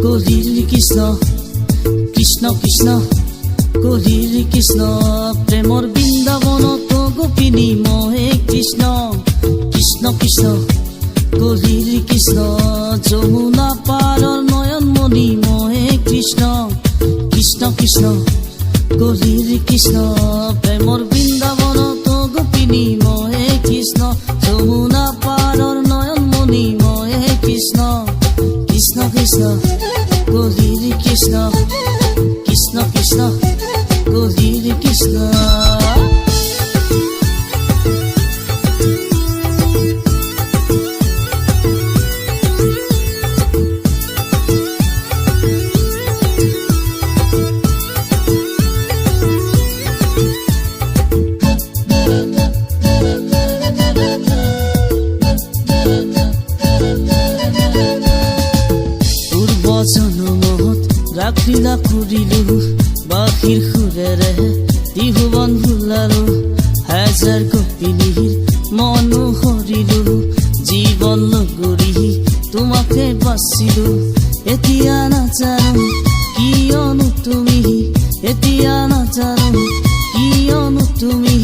কলির কৃষ্ণ কৃষ্ণ কৃষ্ণ কলির কৃষ্ণ প্রেমর বৃন্দাবনত গোপিনী মহে কৃষ্ণ কৃষ্ণ কৃষ্ণ কলির কৃষ্ণ যমুনা পারর নয়নমণি মহে কৃষ্ণ কৃষ্ণ কৃষ্ণ কলির কৃষ্ণ প্রেমর বৃন্দাবনত গোপিনী মহে কৃষ্ণ যমুনা পারর নয়নমণি মহে কৃষ্ণ কৃষ্ণ কৃষ্ণ কলির কৃষ্ণ কৃষ্ণ কৃষ্ণ কলির কৃষ্ণ জনমত রাখিলা কৰিলো বাঁশীৰ সুৰেৰে ত্ৰিভুৱন ভুলালো হাজাৰ গোপিনীৰ মন হৰিলো জীৱন লগৰী তোমাকে বাচিলো এতিয়া নাজানো কিয়নো তুমি এতিয়া নাজানো কিয়নো তুমি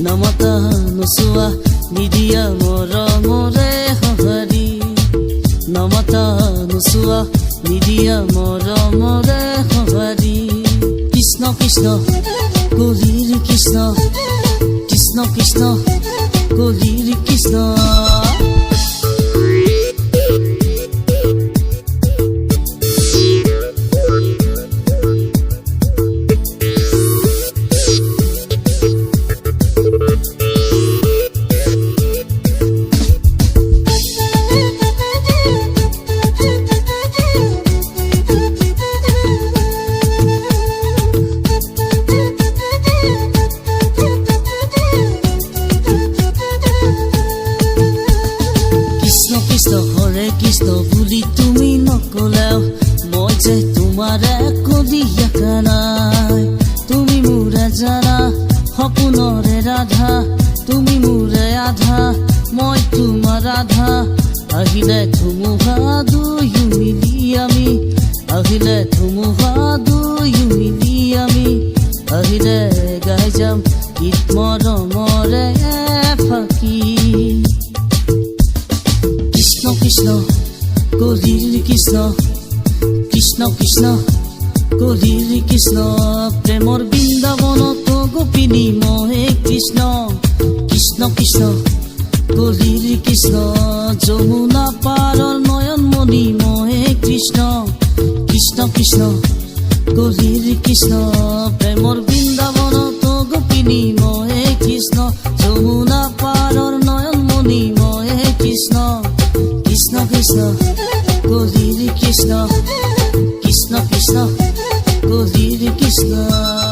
নমতা নোচোৱা নিদিয়া মৰমৰে সঁহাৰি নমতা নোচোৱা নিদিয়া মৰমৰে সঁহাৰি কৃষ্ণ কৃষ্ণ কলিৰ কৃষ্ণ কৃষ্ণ কৃষ্ণ কলিৰ কৃষ্ণ হৰে কৃষ্ণ বুলি তুমি নকলাও মই যে তোমাৰ কলিয়া নাই তুমি মোৰে জানা সপোনৰে ৰাধা তুমি মোৰে আধা মই তোমাৰ আধা আহিলে ধুমুহা দুয়ো মিলি আমি আহিলে ধুমুহা দুয়ো মিলি আমি আহিলে গাই যাম গীত মৰমৰে ফাকি কৃষ্ণ কলিৰ কৃষ্ণ কৃষ্ণ কৃষ্ণ কলিৰ কৃষ্ণ প্ৰেমৰ বৃন্দাবনত গোপিনী মহে কৃষ্ণ কৃষ্ণ কৃষ্ণ কলিৰ কৃষ্ণ যমুনা পাৰৰ নয়নমণি মহে কৃষ্ণ কৃষ্ণ কৃষ্ণ কলিৰ কৃষ্ণ প্ৰেমৰ বৃন্দাবনত গোপিনী মহে কৃষ্ণ যমুনা পাৰৰ নয়নমণি মহে কৃষ্ণ কৃষ্ণ কৃষ্ণ কলির কৃষ্ণ কৃষ্ণ কৃষ্ণ কলির কৃষ্ণ